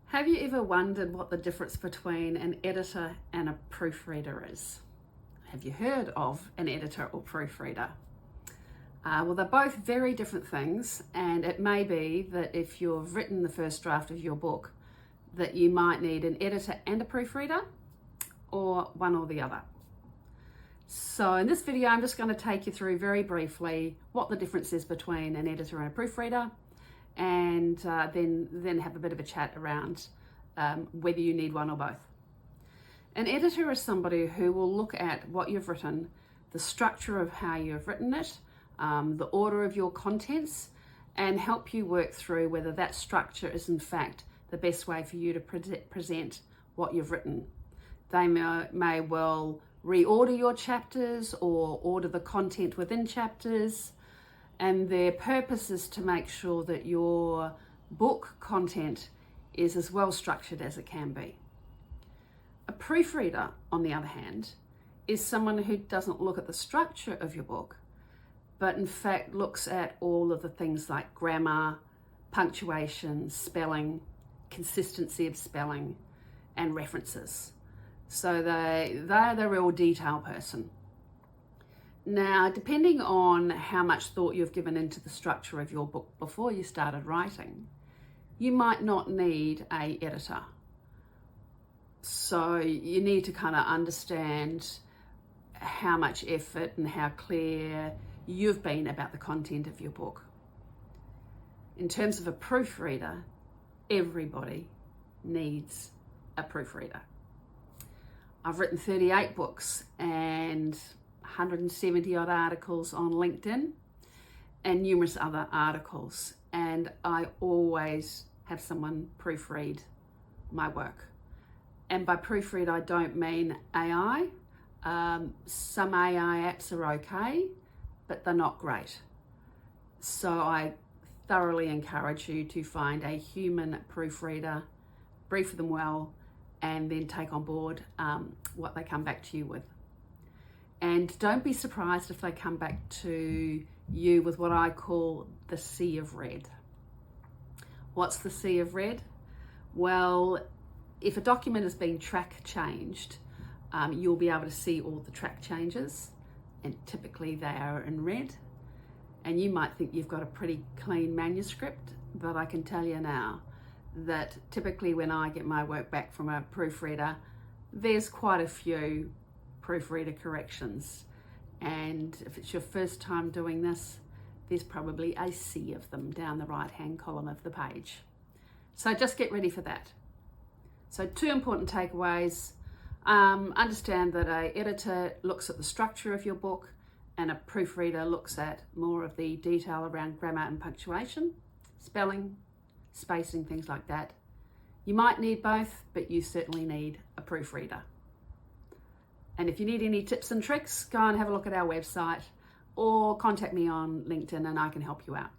Have you ever wondered what the difference between an editor and a proofreader is? Have you heard of an editor or proofreader? Well, they're both very different things, and it may be that if you've written the first draft of your book, that you might need an editor and a proofreader, or one or the other. So in this video, I'm just going to take you through very briefly what the difference is between an editor and a proofreader, and then have a bit of a chat around whether you need one or both. An editor is somebody who will look at what you've written, the structure of how you've written it, the order of your contents, and help you work through whether that structure is in fact the best way for you to present what you've written. They may well reorder your chapters or order the content within chapters, and their purpose is to make sure that your book content is as well structured as it can be. A proofreader, on the other hand, is someone who doesn't look at the structure of your book, but in fact looks at all of the things like grammar, punctuation, spelling, consistency of spelling, and references. So they're the real detail person. Now, depending on how much thought you've given into the structure of your book before you started writing, you might not need an editor. So you need to kind of understand how much effort and how clear you've been about the content of your book. In terms of a proofreader, everybody needs a proofreader. I've written 38 books and 170 odd articles on LinkedIn and numerous other articles, and I always have someone proofread my work. And by proofread, I don't mean AI. Some AI apps are okay, but they're not great. So I thoroughly encourage you to find a human proofreader, brief them well, and then take on board what they come back to you with. And don't be surprised if they come back to you with what I call the sea of red. What's the sea of red? Well, if a document is being track changed, you'll be able to see all the track changes, and typically they are in red. And you might think you've got a pretty clean manuscript, but I can tell you now that typically when I get my work back from a proofreader, there's quite a few proofreader corrections. And if it's your first time doing this, there's probably a sea of them down the right-hand column of the page. So just get ready for that. So 2 important takeaways. Understand that an editor looks at the structure of your book and a proofreader looks at more of the detail around grammar and punctuation, spelling, spacing, things like that. You might need both, but you certainly need a proofreader. And if you need any tips and tricks, go and have a look at our website or contact me on LinkedIn and I can help you out.